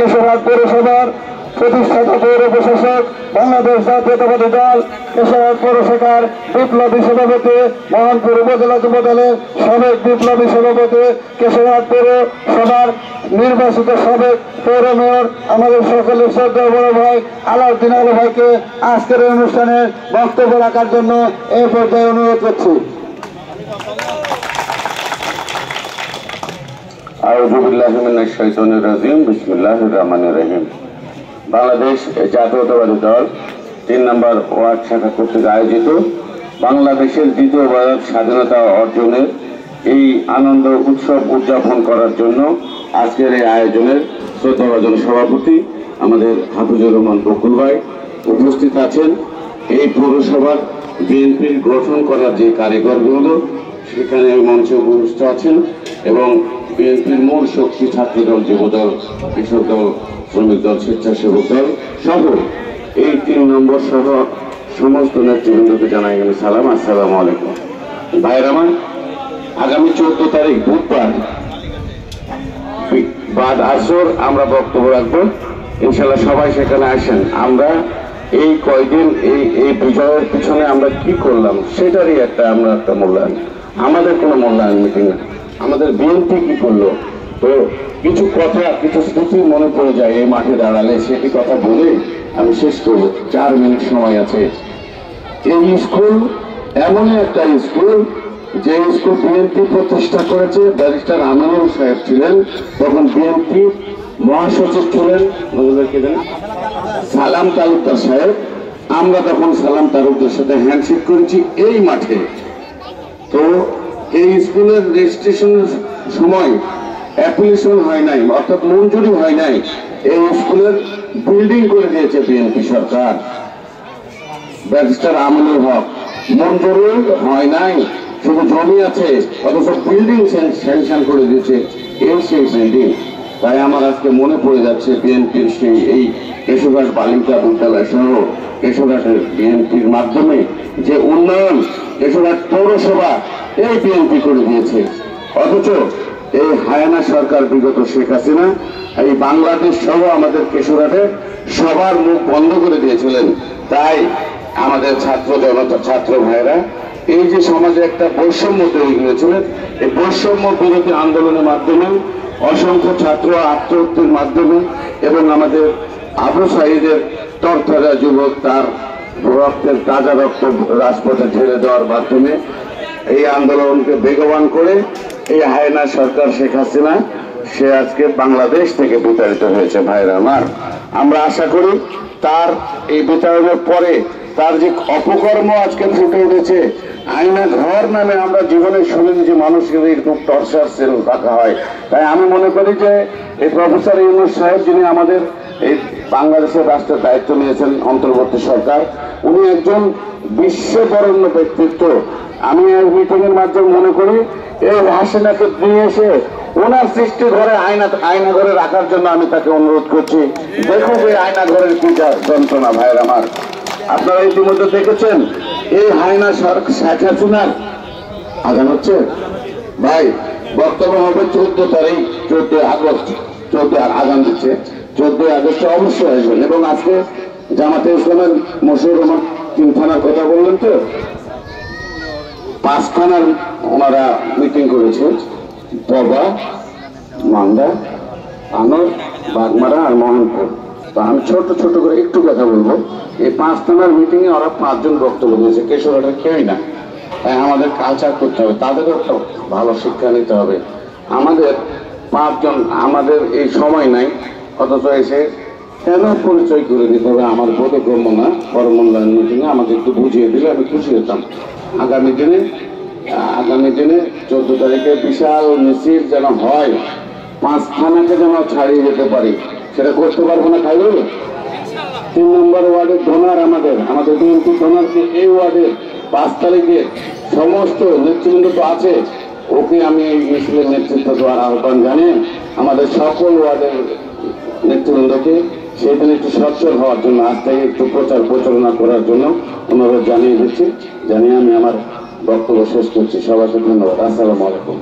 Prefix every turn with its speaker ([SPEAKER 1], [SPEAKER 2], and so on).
[SPEAKER 1] কেশরহাট পৌরসভার প্রতিষ্ঠাতা পৌর প্রশাসক বাংলাদেশ জাতীয়তাবাদী দল কেশরহাট পৌরসভার বিপ্লবী সভাপতি মোহনপুর উপজেলা যুবদলের সাবেক বিপ্লবী সভাপতি কেশরহাট পৌরসভার নির্বাচিত সাবেক পৌর মেয়র আমাদের সকলের শ্রদ্ধেয় বড় ভাই আলাউদ্দিন আলী ভাইকে আজকের অনুষ্ঠানে বক্তব্য রাখার জন্য এই পর্যায়ে অনুরোধ করছি।
[SPEAKER 2] আউযু বিল্লাহি মিনাশ শাইতানির রাজিম বিসমিল্লাহির রহমানির রহিম। বাংলাদেশ জাতীয়তাবাদী দল ৩ নম্বর ওয়ার্ড শাখা কর্তৃক আয়োজিত বাংলাদেশের দ্বিতীয়বার স্বাধীনতা অর্জনের এই আনন্দ উৎসব উদযাপন করার জন্য আজকের এই আয়োজনের শ্রদ্ধাভাজন সভাপতি আমাদের হাফিজুর রহমান বকুল ভাই উপস্থিত আছেন। এই পৌরসভার বিএনপির গঠন করার যে কারিগরবৃন্দ সেখানে মঞ্চে উপস্থিত আছেন এবং বিএনপির মূল শক্তি ছাত্রদল, যুবদল, কৃষক দল, শ্রমিক দল, স্বেচ্ছাসেবক দল সহ এই ৩ নম্বর সহ সমস্ত নেতৃবৃন্দকে জানাই আমি সালাম। আসসালামু আলাইকুম। ভাইয়ের আমার, আগামী 14 তারিখ বুধবার বাদ আসর আমরা বক্তব্য রাখবো। ইনশাল্লাহ সবাই সেখানে আসেন। আমরা এই কয়দিন এই বিজয়ের পিছনে আমরা কি করলাম সেটারই আমরা একটা মূল্যায়ন, আমাদের কোনো মূল্যায়ন মিটিং না, আমাদের বিএনপি কি করলো। তো কিছু কথা, কিছু স্মৃতি মনে পড়ে যায় এই মাঠে দাঁড়ালে, সেটি কথা বলে আমি শেষ করব। 4 মিনিট সময় আছে। এই স্কুল এমনই একটা স্কুল যে স্কুল বিএনপি প্রতিষ্ঠা করেছে। ব্যারিস্টার আমিনুল সাহেব ছিলেন, তখন বিএনপি মহাসচিব ছিলেন সালাম তালুকদার সাহেব। আমরা তখন সালাম তালুকদার সাথে হ্যান্ডশেক করেছি এই মাঠে। তো এই স্কুলের রেজিস্ট্রেশনের সময় অ্যাপ্লিকেশন হয় নাই, অর্থাৎ মঞ্জুরি হয় নাই। এই স্কুলের বিল্ডিং করে দিয়েছে বিএনপি সরকার, ব্যারিস্টার আমিনুল হক। মঞ্জুরি হয় নাই, শুধু জমি আছে, অথচ বিল্ডিং স্যাংশন করে দিয়েছে সেই বিল্ডিং। তাই আমার আজকে মনে পড়ে যাচ্ছে বিএনপির সেই এই কেশরহাট বালিকা বিদ্যালয় সহ কেশরহাটের বিএনপির মাধ্যমে যে উন্নয়ন কেশরহাট পৌরসভা এই বিএনপি করে দিয়েছে। অথচ এই হায়ানা সরকার বিগত শেখ হাসিনা এই বাংলাদেশ সহ আমাদের কেশরহাটে সবার মুখ বন্ধ করে দিয়েছিলেন। তাই আমাদের ছাত্র জনতা, ছাত্র ভাইরা এই যে সমাজে একটা বৈষম্য তৈরি করেছিলেন, এই বৈষম্য বিরোধী আন্দোলনের মাধ্যমে অসংখ্য ছাত্র আত্মহত্যার মাধ্যমে এবং আমাদের আবু সাঈদের তরতাজা যুবক তার রক্তের তাজা রক্ত রাজপথে ঢেলে দেওয়ার মাধ্যমে এই আন্দোলনকে বেগবান করে এই হায়না সরকার শেখ হাসিনা সে আজকে বাংলাদেশ থেকে বিতাড়িত হয়েছে। ভাইরা আমার, আমরা আশা করি তার এই বিতাড়নের পরে তার যে অপকর্ম আজকে ফুটে উঠেছে। আয়না ঘর নামে আমরা জীবনে শুনিনি যে মানুষকে এরকম টর্চার সেল রাখা হয়। তাই আমি মনে করি যে এই প্রফেসর ইউনূস সাহেব, যিনি আমাদের এই বাংলাদেশের রাষ্ট্রের দায়িত্ব নিয়েছেন অন্তর্বর্তী সরকার, উনি একজন বিশ্ববরেণ্য ব্যক্তিত্ব। আমি এই মিটিং এর মাধ্যমে মনে করি এই হাসিনাকে নিয়ে এসে ওনার সৃষ্টি ঘরে আয়না ঘরে রাখার জন্য আমি তাকে অনুরোধ করছি। দেখুন এই আয়না ঘরের কি যন্ত্রণা। ভাইয়ের আমার, আপনারা ইতিমধ্যে দেখেছেন এই হায়না শেখ হাসিনার আগান হচ্ছে। ভাই, বক্তব্য হবে 14 তারিখ, 14 আগস্ট, 14 আগান দিচ্ছে, 14 আগস্টে অবশ্যই আসবেন। এবং আজকে জামাতে ইসলামের মশিউর রহমান 3 থানার কথা বললেন, তো 5 থানার ওনারা মিটিং করেছে, পবা, মান্দা, আনর, বাগমারা আর মোহনপুর। তো আমি ছোট ছোট করে একটু কথা বলবো। এই 5 থানার মিটিং এ ওরা 5 জন বক্তব্য দিয়েছে, কেশরহাটের কেউই না। তাই আমাদের কালচার করতে হবে, তাদেরও একটা ভালো শিক্ষা নিতে হবে। আমাদের 5 জন, আমাদের এই সময় নাই, অথচ এসে কেন পরিচয় করে দিতে হবে আমার বোধগম্য না। কর্মমূল্যায়ন মিটিংয়ে আমাকে একটু বুঝিয়ে দিলে আমি খুশি হতাম। আগামী দিনে 14 তারিখে বিশাল মিছিল যেন হয়, 5 থানাকে যেন ছাড়িয়ে যেতে পারি, সেটা করতে পারবো না। খাইলে 3 নম্বর ওয়ার্ডের ডোনার, আমাদের বিএনপি ডোনারকে এই ওয়ার্ডের 5 তারিখে সমস্ত নেতৃবৃন্দ তো আছে, ওকে আমি এই মিছিলের নেতৃত্ব দেওয়ার আহ্বান জানিয়ে আমাদের সকল ওয়ার্ডের নেতৃবৃন্দকে সেদিন একটু সচ্ছল হওয়ার জন্য, আজ থেকে একটু প্রচারণা করার জন্য অনুরোধ জানিয়ে দিচ্ছি। জানিয়ে আমি আমার বক্তব্য শেষ করছি। সবাইকে ধন্যবাদ। আসসালামু আলাইকুম।